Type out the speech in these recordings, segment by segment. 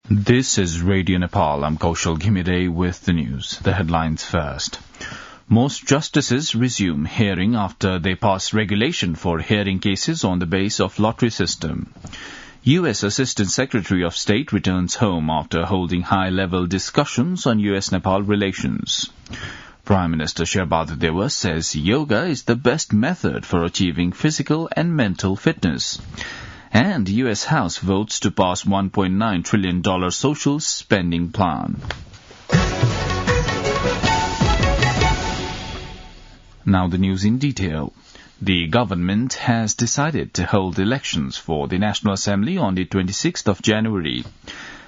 This is Radio Nepal. I'm KAUSHAL GHIMIRE with the news. The headlines first. Most justices resume hearing after they pass regulation for hearing cases on the base of lottery system. U.S. Assistant Secretary of State returns home after holding high-level discussions on U.S.-Nepal relations. Prime Minister Sherbadur Deva says yoga is the best method for achieving physical and mental fitness. And U.S. House votes to pass $1.9 trillion social spending plan. Now the news in detail. The government has decided to hold elections for the National Assembly on the 26th of January.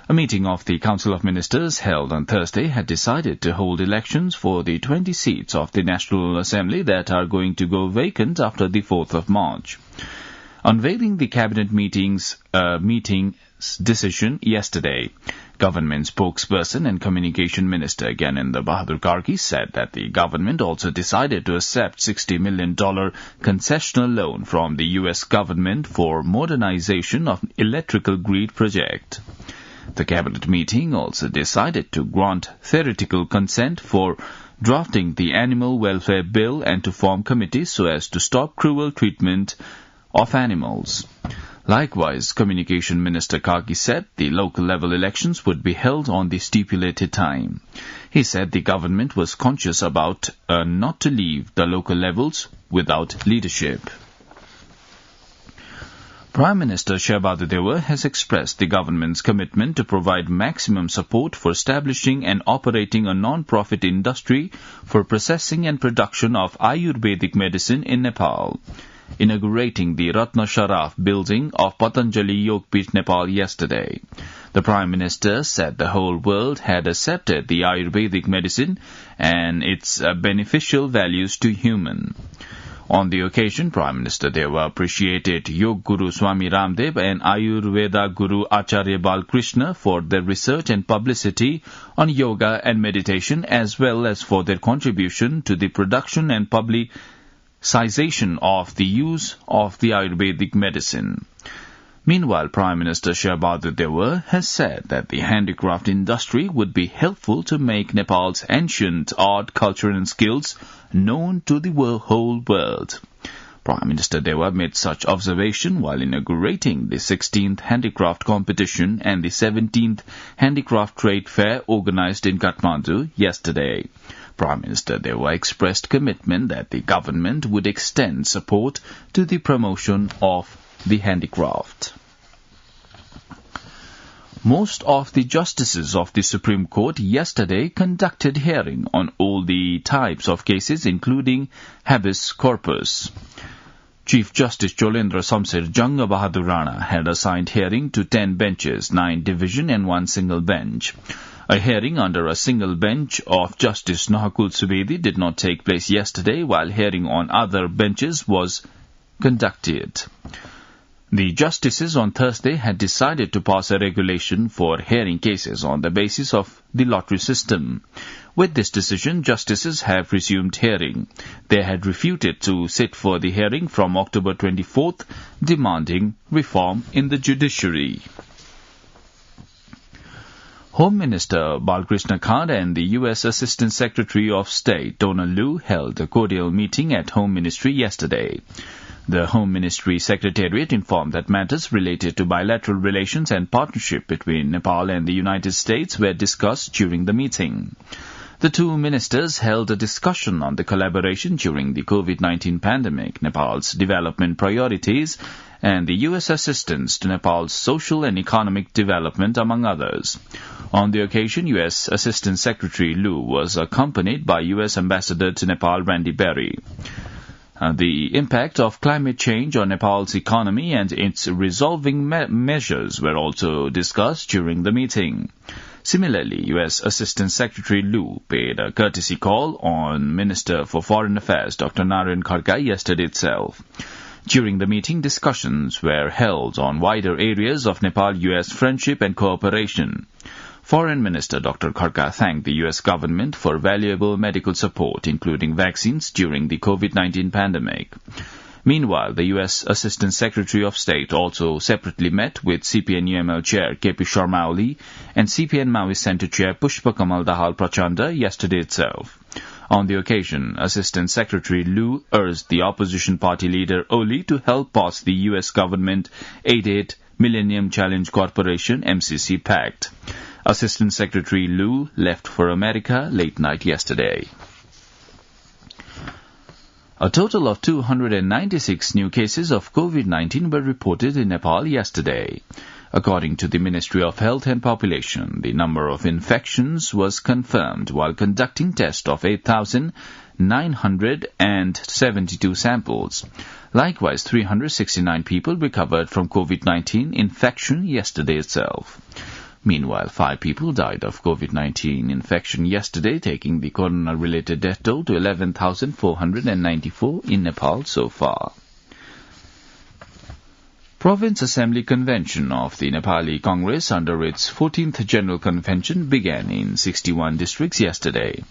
A meeting of the Council of Ministers held on Thursday had decided to hold elections for the 20 seats of the National Assembly that are going to go vacant after the 4th of March. Unveiling the cabinet meeting's decision yesterday, government spokesperson and communication minister Gyanendra Bahadur Karki said that the government also decided to accept $60 million concessional loan from the U.S. government for modernization of electrical grid project. The cabinet meeting also decided to grant theoretical consent for drafting the animal welfare bill and to form committees so as to stop cruel treatment of animals. Likewise, Communication Minister Karki said the local level elections would be held on the stipulated time. He said the government was conscious about not to leave the local levels without leadership. Prime Minister Sherbadur Deva has expressed the government's commitment to provide maximum support for establishing and operating a non-profit industry for processing and production of Ayurvedic medicine in Nepal. Inaugurating the Ratna Sharaf building of Patanjali Yogpith Nepal yesterday. The Prime Minister said the whole world had accepted the Ayurvedic medicine and its beneficial values to human. On the occasion, Prime Minister Deva appreciated Yog Guru Swami Ramdev and Ayurveda Guru Acharya Balkrishna for their research and publicity on yoga and meditation as well as for their contribution to the production and publicization of the use of the Ayurvedic medicine. Meanwhile, Prime Minister Sherbadur Deva has said that the handicraft industry would be helpful to make Nepal's ancient art, culture and skills known to the whole world. Prime Minister Deva made such observation while inaugurating the 16th Handicraft Competition and the 17th Handicraft Trade Fair organized in Kathmandu yesterday. Prime Minister Deva expressed commitment that the government would extend support to the promotion of the handicraft. Most of the justices of the Supreme Court yesterday conducted hearing on all the types of cases including habeas corpus. Chief Justice Cholendra Samser Janga Bahadur Rana had assigned hearing to 10 benches, 9 division and 1 single bench. A hearing under a single bench of Justice Nahakul Subedi did not take place yesterday, while hearing on other benches was conducted. The justices on Thursday had decided to pass a regulation for hearing cases on the basis of the lottery system. With this decision, justices have resumed hearing. They had refuted to sit for the hearing from October 24th, demanding reform in the judiciary. Home Minister Balkrishna Khan and the U.S. Assistant Secretary of State Donald Lu held a cordial meeting at Home Ministry yesterday. The Home Ministry Secretariat informed that matters related to bilateral relations and partnership between Nepal and the United States were discussed during the meeting. The two ministers held a discussion on the collaboration during the COVID-19 pandemic, Nepal's development priorities, and the U.S. assistance to Nepal's social and economic development, among others. On the occasion, U.S. Assistant Secretary Lu was accompanied by U.S. Ambassador to Nepal Randy Berry. The impact of climate change on Nepal's economy and its resolving measures were also discussed during the meeting. Similarly, U.S. Assistant Secretary Lu paid a courtesy call on Minister for Foreign Affairs Dr. Narayan Khadga yesterday itself. During the meeting, discussions were held on wider areas of Nepal-U.S. friendship and cooperation. Foreign Minister Dr. Khadga thanked the U.S. government for valuable medical support, including vaccines, during the COVID-19 pandemic. Meanwhile, the U.S. Assistant Secretary of State also separately met with CPN-UML Chair KP Sharma Oli and CPN Maoist Centre Chair Pushpa Kamal Dahal Prachanda yesterday itself. On the occasion, Assistant Secretary Liu urged the opposition party leader Oli to help pass the U.S. government-aided Millennium Challenge Corporation MCC Pact. Assistant Secretary Liu left for America late night yesterday. A total of 296 new cases of COVID-19 were reported in Nepal yesterday. According to the Ministry of Health and Population, the number of infections was confirmed while conducting tests of 8,972 samples. Likewise, 369 people recovered from COVID-19 infection yesterday itself. Meanwhile, 5 people died of COVID-19 infection yesterday, taking the corona-related death toll to 11,494 in Nepal so far. Province Assembly Convention of the Nepali Congress under its 14th General Convention began in 61 districts yesterday.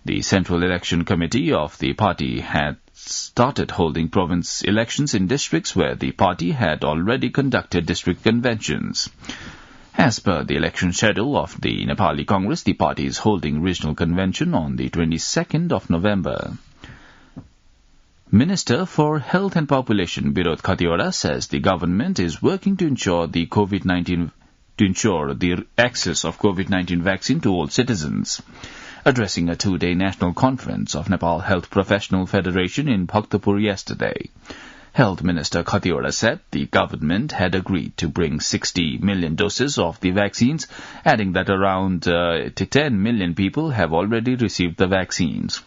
The Central Election Committee of the party had started holding province elections in districts where the party had already conducted district conventions. As per the election schedule of the Nepali Congress, the party is holding regional convention on the 22nd of November. Minister for Health and Population Birod Khatiwada says the government is working to ensure the access of COVID-19 vaccine to all citizens. Addressing a 2-day national conference of Nepal Health Professional Federation in Bhaktapur yesterday, Health Minister Khatiwada said the government had agreed to bring 60 million doses of the vaccines, adding that around 10 million people have already received the vaccines.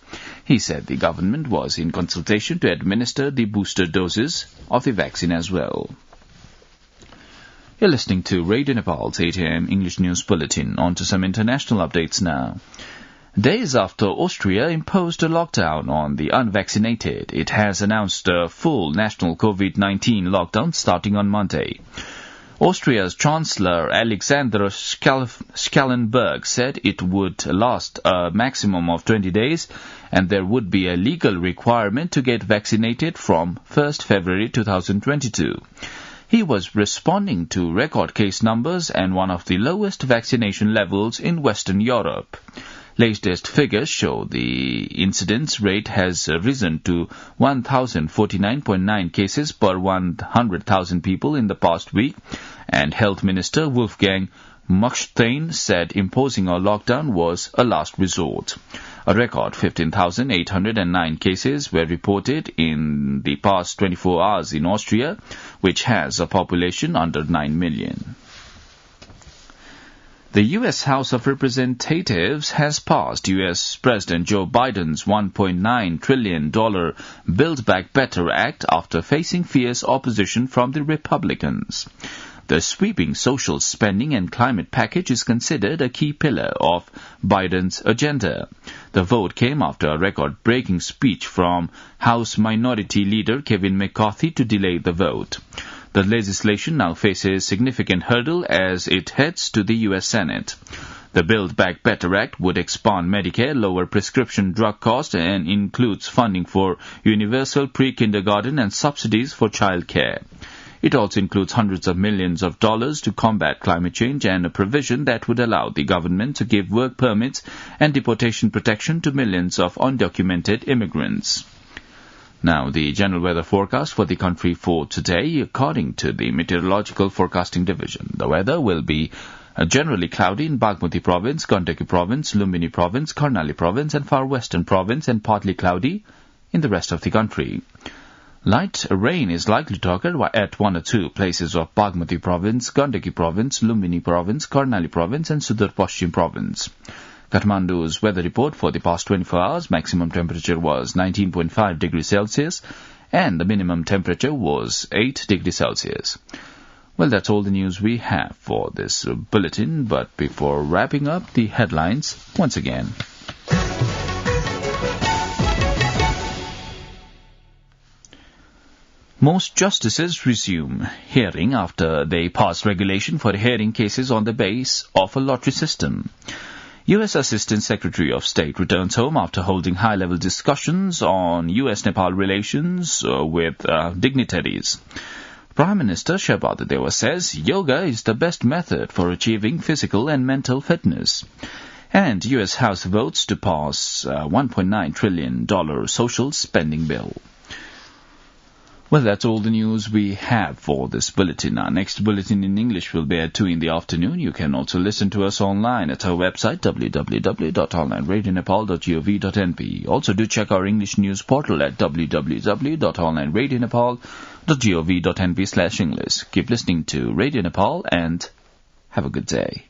He said the government was in consultation to administer the booster doses of the vaccine as well. You're listening to Radio Nepal's 8 a.m. English News Bulletin. On to some international updates now. Days after Austria imposed a lockdown on the unvaccinated, it has announced a full national COVID-19 lockdown starting on Monday. Austria's Chancellor Alexander Schallenberg said it would last a maximum of 20 days and there would be a legal requirement to get vaccinated from 1st February 2022. He was responding to record case numbers and one of the lowest vaccination levels in Western Europe. Latest figures show the incidence rate has risen to 1,049.9 cases per 100,000 people in the past week, and Health Minister Wolfgang Muckstein said imposing a lockdown was a last resort. A record 15,809 cases were reported in the past 24 hours in Austria, which has a population under 9 million. The U.S. House of Representatives has passed U.S. President Joe Biden's $1.9 trillion Build Back Better Act after facing fierce opposition from the Republicans. The sweeping social spending and climate package is considered a key pillar of Biden's agenda. The vote came after a record-breaking speech from House Minority Leader Kevin McCarthy to delay the vote. The legislation now faces significant hurdle as it heads to the U.S. Senate. The Build Back Better Act would expand Medicare, lower prescription drug costs, and includes funding for universal pre-kindergarten and subsidies for child care. It also includes hundreds of millions of dollars to combat climate change and a provision that would allow the government to give work permits and deportation protection to millions of undocumented immigrants. Now, the general weather forecast for the country for today, according to the Meteorological Forecasting Division. The weather will be generally cloudy in Bagmati Province, Gandaki Province, Lumbini Province, Karnali Province, and Far Western Province, and partly cloudy in the rest of the country. Light rain is likely to occur at 1 or 2 places of Bagmati Province, Gandaki Province, Lumbini Province, Karnali Province, and Sudur Paschim Province. Kathmandu's weather report for the past 24 hours, maximum temperature was 19.5 degrees Celsius and the minimum temperature was 8 degrees Celsius. Well, that's all the news we have for this bulletin, but before wrapping up, the headlines once again. Most justices resume hearing after they pass regulation for hearing cases on the base of a lottery system. U.S. Assistant Secretary of State returns home after holding high-level discussions on U.S.-Nepal relations with dignitaries. Prime Minister Shehbaz Deva says yoga is the best method for achieving physical and mental fitness. And U.S. House votes to pass $1.9 trillion social spending bill. Well, that's all the news we have for this bulletin. Our next bulletin in English will be at 2 in the afternoon. You can also listen to us online at our website www.onlineradionepal.gov.np. Also do check our English news portal at www.onlineradionepal.gov.np/English. Keep listening to Radio Nepal and have a good day.